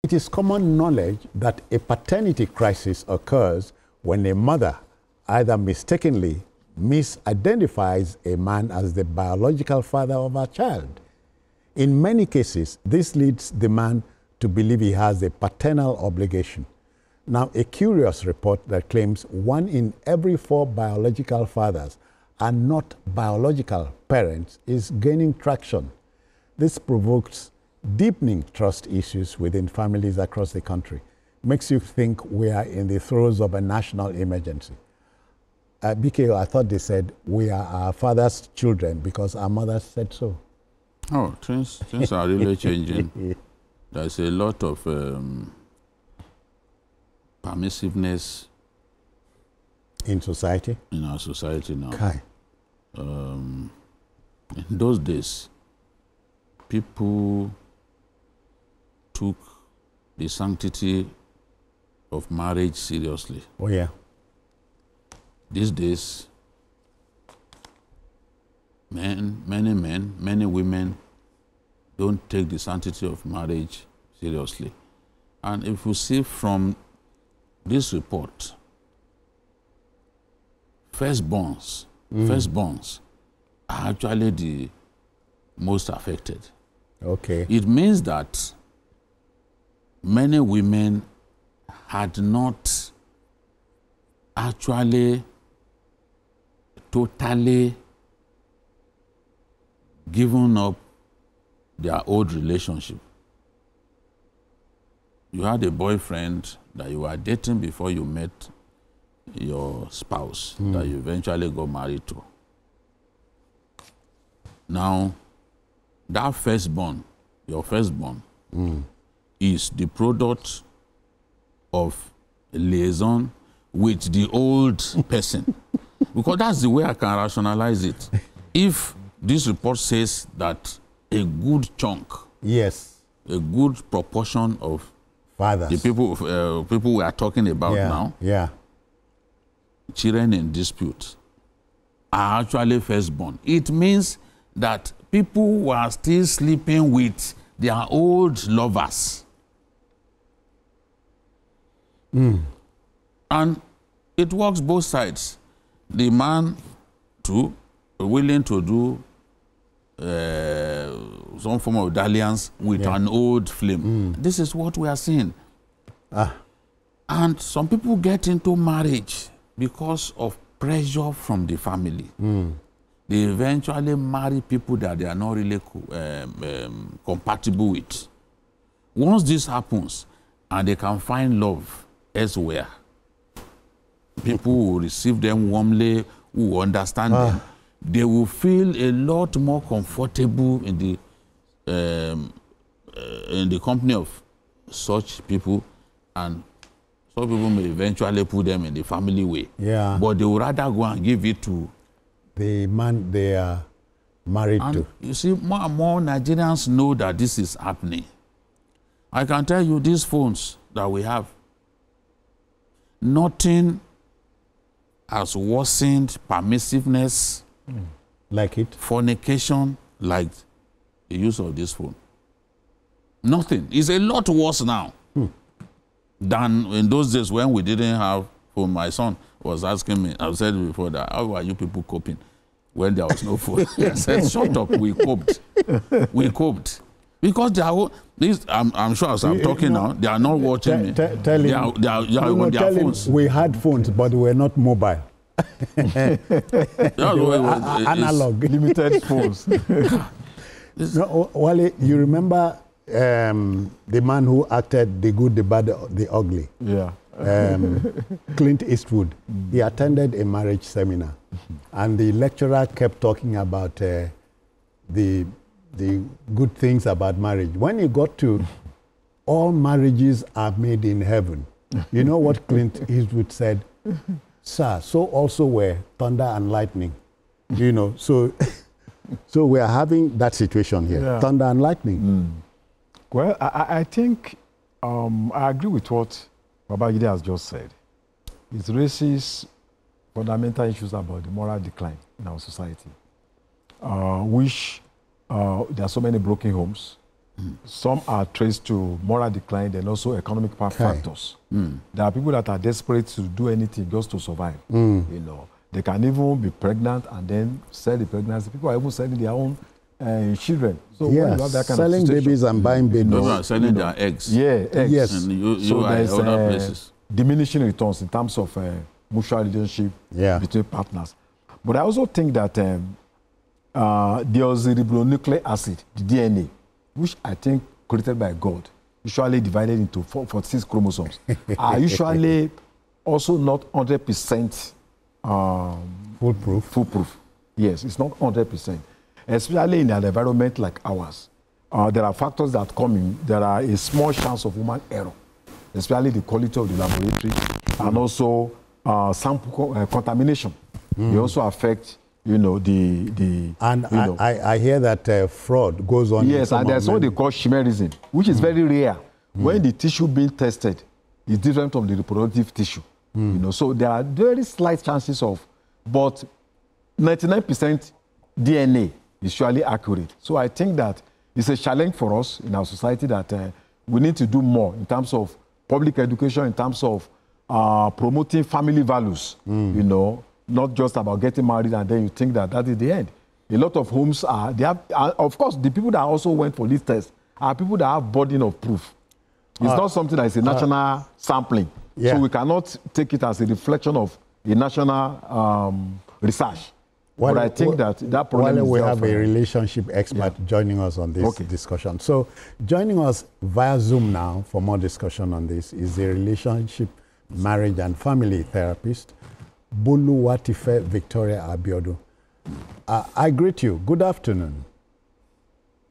It is common knowledge that a paternity crisis occurs when a mother either mistakenly misidentifies a man as the biological father of her child. In many cases, this leads the man to believe he has a paternal obligation. Now, a curious report that claims 1 in every 4 biological fathers are not biological parents is gaining traction. This provokes deepening trust issues within families across the country. Makes you think we are in the throes of a national emergency. BK, I thought they said we are our father's children because our mothers said so. Oh, things are really changing. There's a lot of permissiveness in society? In our society now. Okay. In those days, people took the sanctity of marriage seriously. Oh, yeah. These days, many men, many women don't take the sanctity of marriage seriously. And if you see from this report, firstborns are actually the most affected. Okay. It means that many women had not actually totally given up their old relationship. You had a boyfriend that you were dating before you met your spouse that you eventually got married to. Now, that firstborn, your firstborn, is the product of a liaison with the old person. Because that's the way I can rationalize it. If this report says that a good chunk, yes, a good proportion of fathers, the people we are talking about now, children in dispute, are actually firstborn. It means that people who are still sleeping with their old lovers. And it works both sides. The man, too, willing to do some form of dalliance with an old flame. This is what we are seeing. And some people get into marriage because of pressure from the family. They eventually marry people that they are not really compatible with. Once this happens, and they can find love elsewhere, people will receive them warmly, who will understand them. They will feel a lot more comfortable in the company of such people, and some people may eventually put them in the family way. Yeah. But they would rather go and give it to the man they are married to. You see, more and more Nigerians know that this is happening. I can tell you, these phones that we have, nothing has worsened permissiveness, like it, fornication, like the use of this phone. Nothing. It's a lot worse now than in those days when we didn't have phone. My son was asking me, I've said before, that how are you people coping when there was no phone? I said, shut up, we coped. We coped. Because they are, I'm sure as I'm talking now, they are not watching me. Tell him, they are on their phones. We had phones, but we were not mobile. Analog. Limited phones. No, Wale, you remember the man who acted The Good, the Bad, the Ugly? Yeah. Clint Eastwood. He attended a marriage seminar, and the lecturer kept talking about the good things about marriage. When he got to all marriages are made in heaven, you know what Clint Eastwood said? Sir, so also were thunder and lightning. You know, so we are having that situation here, thunder and lightning. Well, I think I agree with what Babajide has just said. It raises fundamental issues about the moral decline in our society, which there are so many broken homes, Some are traced to moral decline and also economic factors. There are people that are desperate to do anything just to survive. You know, they can even be pregnant and then sell the pregnancy. People are even selling their own children. So when you have that kind selling of babies and buying babies. Those are selling their eggs. Yeah, eggs. Yes. And you So are there's other places. diminishing returns in terms of mutual relationship between partners. But I also think that there's the ribonucleic acid, the DNA, which I think created by God, usually divided into 46 chromosomes, are usually also not 100% foolproof. Yes, it's not 100%. Especially in an environment like ours. There are factors that come in. There are a small chance of human error, especially the quality of the laboratory, and also sample contamination. They also affect, you know, I hear that fraud goes on. Yes, and there's what they call chimerism, which is very rare. When the tissue being tested is different from the reproductive tissue. You know, so there are very slight chances of, but 99% DNA is surely accurate. So I think that it's a challenge for us in our society that we need to do more in terms of public education, in terms of promoting family values, you know, not just about getting married and then you think that that is the end. A lot of homes are, they have, of course, the people that also went for this test are people that have burden of proof. It's not something that is a national sampling. So we cannot take it as a reflection of a national research. Well, but I think that problem is we have a relationship expert joining us on this discussion. So joining us via Zoom now for more discussion on this is a relationship, marriage and family therapist, Buluwatife Victoria Abiodun. I greet you. Good afternoon.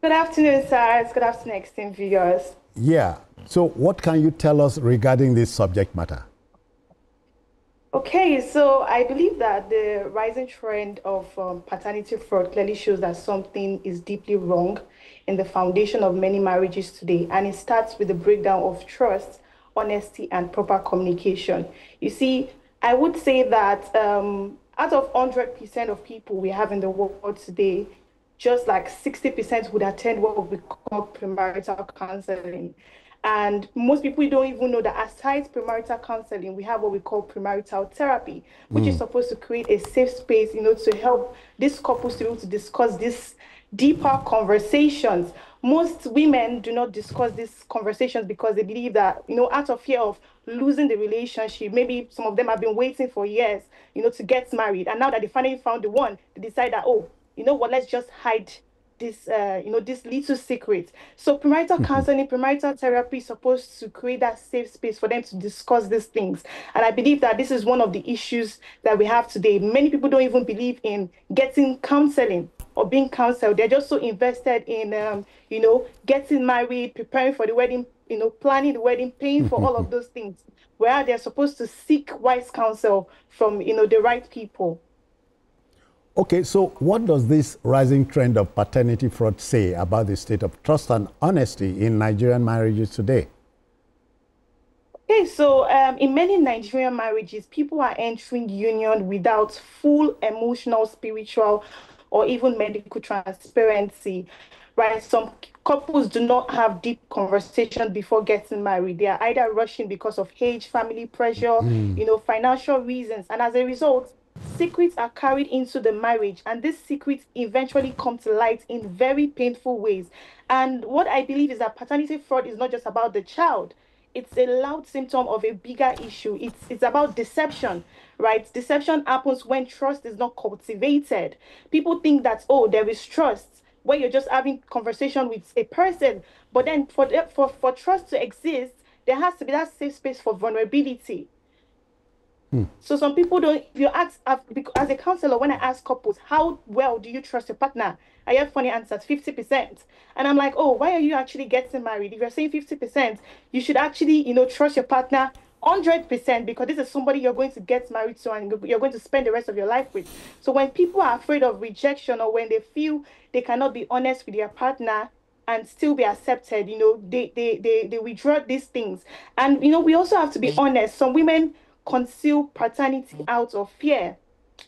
Good afternoon, sir. Good afternoon, esteemed viewers. Yeah. So what can you tell us regarding this subject matter? Okay, so I believe that the rising trend of paternity fraud clearly shows that something is deeply wrong in the foundation of many marriages today. And it starts with the breakdown of trust, honesty, and proper communication. You see, I would say that out of 100% of people we have in the world today, just like 60% would attend what we call premarital counseling. And most people don't even know that aside premarital counseling, we have what we call premarital therapy, which is supposed to create a safe space, you know, to help these couples to be able to discuss these deeper conversations. Most women do not discuss these conversations because they believe that, you know, out of fear of losing the relationship, maybe some of them have been waiting for years, you know, to get married. And now that they finally found the one, they decide that, oh, you know what, let's just hide this, you know, this little secret. So premarital counseling, premarital therapy is supposed to create that safe space for them to discuss these things. And I believe that this is one of the issues that we have today. Many people don't even believe in getting counseling or being counseled. They're just so invested in, you know, getting married, preparing for the wedding, you know, planning the wedding, paying for all of those things, where they're supposed to seek wise counsel from, you know, the right people. Okay, so what does this rising trend of paternity fraud say about the state of trust and honesty in Nigerian marriages today? Okay, so in many Nigerian marriages, people are entering union without full emotional, spiritual, or even medical transparency, right? Some couples do not have deep conversations before getting married. They are either rushing because of age, family pressure, you know, financial reasons. And as a result, secrets are carried into the marriage, and these secrets eventually come to light in very painful ways. And what I believe is that paternity fraud is not just about the child. It's a loud symptom of a bigger issue. It's about deception, right? Deception happens when trust is not cultivated. People think that, oh, there is trust where you're just having conversation with a person, but then for trust to exist, there has to be that safe space for vulnerability. So some people don't, if you ask, as a counselor, when I ask couples, how well do you trust your partner? I have funny answers, 50%. And I'm like, oh, why are you actually getting married? If you're saying 50%, you should actually, you know, trust your partner 100% because this is somebody you're going to get married to and you're going to spend the rest of your life with. So when people are afraid of rejection or when they feel they cannot be honest with their partner and still be accepted, you know, they withdraw these things. And, you know, we also have to be honest. Some women conceal paternity out of fear.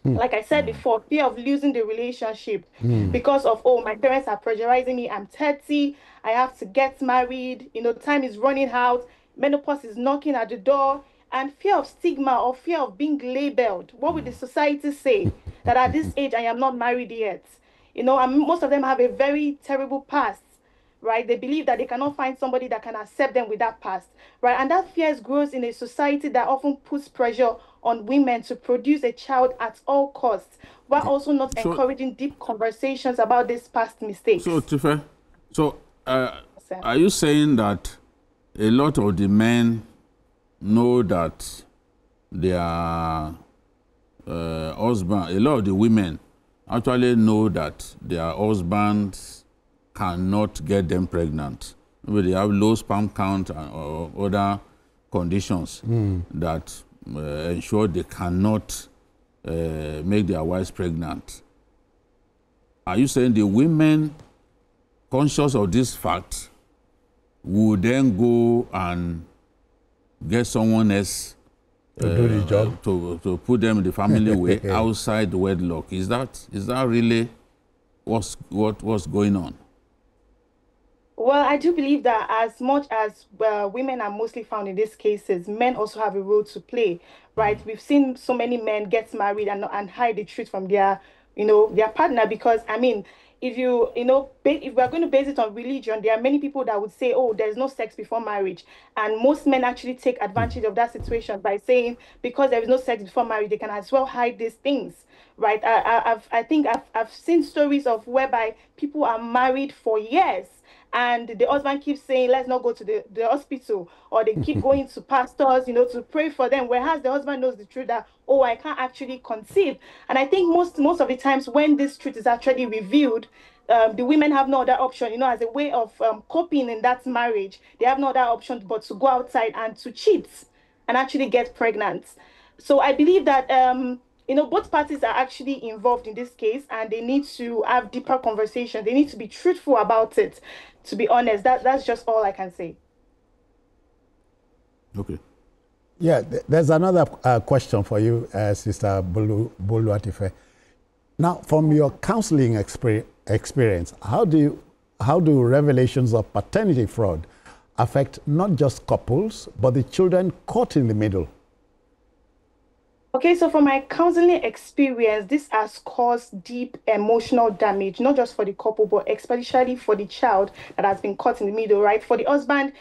Like I said before, fear of losing the relationship because of, oh, my parents are pressurizing me. I'm 30. I have to get married, time is running out, menopause is knocking at the door, and fear of stigma or fear of being labeled. What would the society say? That at this age I am not married yet. And most of them have a very terrible past, right? They believe that they cannot find somebody that can accept them with that past, right? And that fear grows in a society that often puts pressure on women to produce a child at all costs, while also not encouraging deep conversations about these past mistakes. So, Tife, are you saying that a lot of the men know that their husband, a lot of the women actually know that their husbands cannot get them pregnant? Maybe they have low sperm count or other conditions that ensure they cannot make their wives pregnant. Are you saying the women, conscious of this fact, would then go and get someone else to do the job, to put them in the family way outside the wedlock? Is that really what's going on? Well, I do believe that as much as women are mostly found in these cases, men also have a role to play, right? We've seen so many men get married and hide the truth from their partner, because if if we're going to base it on religion, there are many people that would say, oh, there's no sex before marriage. And most men actually take advantage of that situation by saying, because there is no sex before marriage, they can as well hide these things, right? I think I've seen stories of whereby people are married for years, and the husband keeps saying, let's not go to the hospital, or they keep going to pastors, to pray for them, whereas the husband knows the truth that, oh, I can't actually conceive. And I think most of the times when this truth is actually revealed, the women have no other option, as a way of coping in that marriage. They have no other option but to go outside and to cheat and actually get pregnant. So I believe that both parties are actually involved in this case, and they need to have deeper conversations. They need to be truthful about it. To be honest, that's just all I can say. Okay. Yeah, there's another question for you, Sister Boluwatife. Now, from your counseling experience, how do revelations of paternity fraud affect not just couples, but the children caught in the middle? Okay, so from my counseling experience, this has caused deep emotional damage, not just for the couple, but especially for the child that has been caught in the middle, right? For the husband,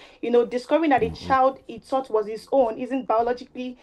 discovering that the child he thought was his own isn't biologically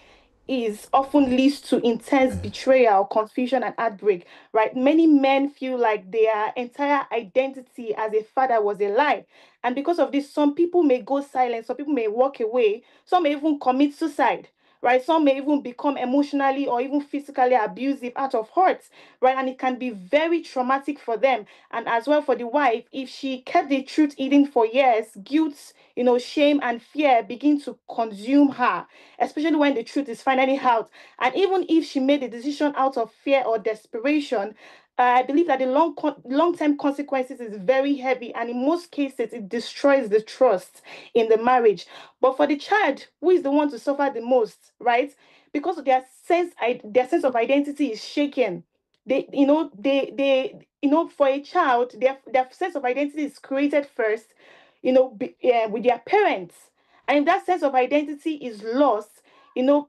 is often leads to intense betrayal, confusion, and heartbreak, right? Many men feel like their entire identity as a father was a lie. And because of this, some people may go silent, some people may walk away, some may even commit suicide, right? Some may even become emotionally or even physically abusive out of hurt, right? And it can be very traumatic for them. And as well for the wife, if she kept the truth hidden for years, guilt, shame and fear begin to consume her, especially when the truth is finally out. And even if she made a decision out of fear or desperation, I believe that the long-term consequences is very heavy, and in most cases, it destroys the trust in the marriage. But for the child, who is the one to suffer the most, right? Because of their sense of identity is shaken. For a child, their sense of identity is created first, with their parents, and if that sense of identity is lost, it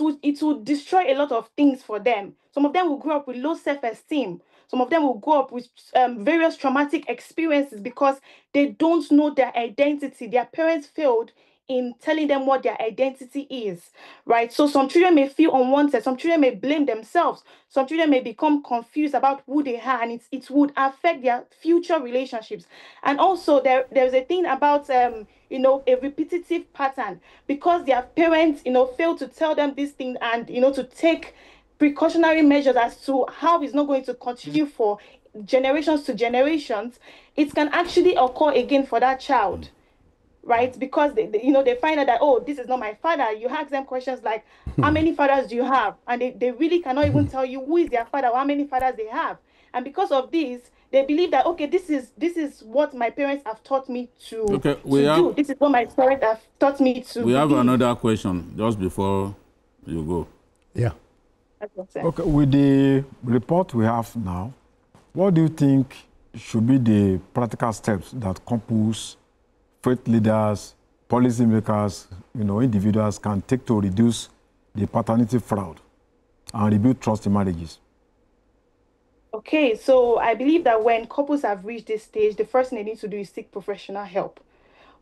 will destroy a lot of things for them. Some of them will grow up with low self-esteem. Some of them will grow up with various traumatic experiences because they don't know their identity. Their parents failed in telling them what their identity is, right? So some children may feel unwanted. Some children may blame themselves. Some children may become confused about who they are, and it would affect their future relationships. And also there's a thing about a repetitive pattern, because their parents fail to tell them this thing, and to take precautionary measures as to how it's not going to continue for generations to generations. It can actually occur again for that child, right? Because they find out that, oh, this is not my father. You ask them questions like, how many fathers do you have? And they really cannot even tell you who is their father or how many fathers they have. And because of this, they believe that, okay, this is what my parents have taught me to do. This is what my parents have taught me to We have believe. another question just before you go. Yeah. Okay, with the report we have now, what do you think should be the practical steps that couples, faith leaders, policymakers, individuals can take to reduce the paternity fraud and rebuild trust in marriages? Okay, so I believe that when couples have reached this stage, the first thing they need to do is seek professional help.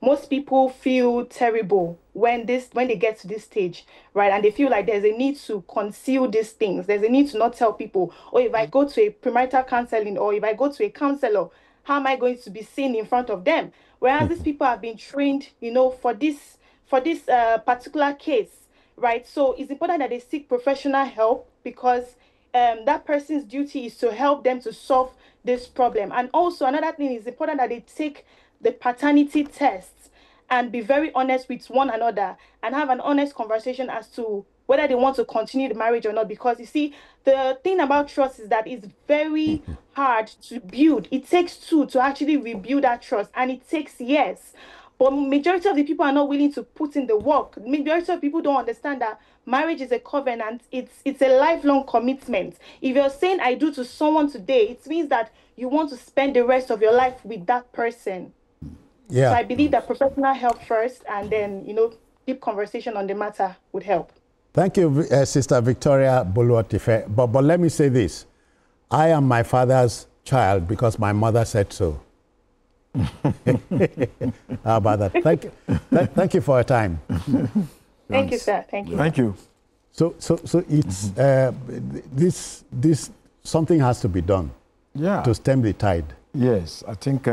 Most people feel terrible when they get to this stage, right? And they feel like there's a need to conceal these things. There's a need to not tell people, oh, if I go to a premarital counseling or if I go to a counselor, how am I going to be seen in front of them? Whereas these people have been trained, for this particular case, right? So it's important that they seek professional help because that person's duty is to help them to solve this problem. And also another thing is important that they take the paternity tests and be very honest with one another and have an honest conversation as to whether they want to continue the marriage or not. Because you see, the thing about trust is that it's very hard to build. It takes two to actually rebuild that trust, and it takes years. But majority of the people are not willing to put in the work. Majority of people don't understand that marriage is a covenant. It's a lifelong commitment. If you're saying I do to someone today, it means that you want to spend the rest of your life with that person. Yeah. So I believe that professional help first, and then deep conversation on the matter would help. Thank you, Sister Victoria Boluwatife. But let me say this: I am my father's child because my mother said so. How about that? Thank you for your time. Thank you, sir. Thank you. Thank you. So it's this something has to be done. Yeah. To stem the tide. Yes, I think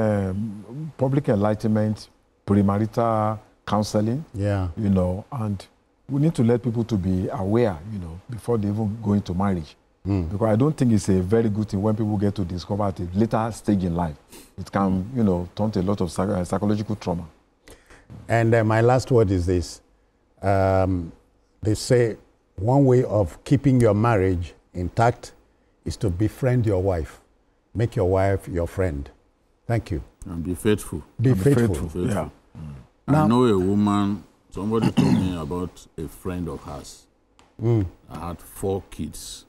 public enlightenment, premarital counseling. Yeah. And we need to let people to be aware, before they even go into marriage. Because I don't think it's a very good thing when people get to discover at a later stage in life. It can, turn to a lot of psychological trauma. And my last word is this. They say one way of keeping your marriage intact is to befriend your wife. Make your wife your friend. Thank you. And be faithful. Be faithful. Yeah. I know a woman, somebody told me about a friend of hers. I had 4 kids.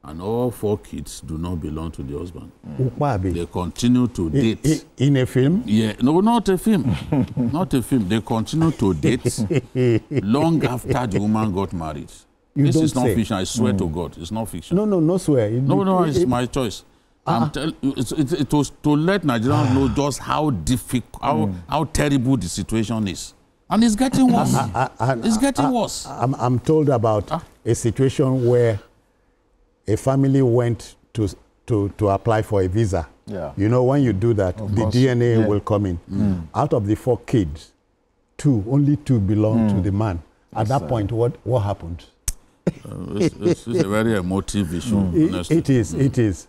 And all 4 kids do not belong to the husband. They continue to date. In a film? Yeah, no, not a film. Not a film. They continue to date long after the woman got married. This is not fiction. I swear to God, it's not fiction. No swear. No, it's my choice. It was to let Nigerians know just how difficult, how terrible the situation is. And it's getting worse. It's getting worse. I'm told about a situation where a family went to apply for a visa. Yeah. When you do that, the DNA will come in. Out of the 4 kids, only 2 belong to the man. At that point, what happened? It's a very emotive issue. It is.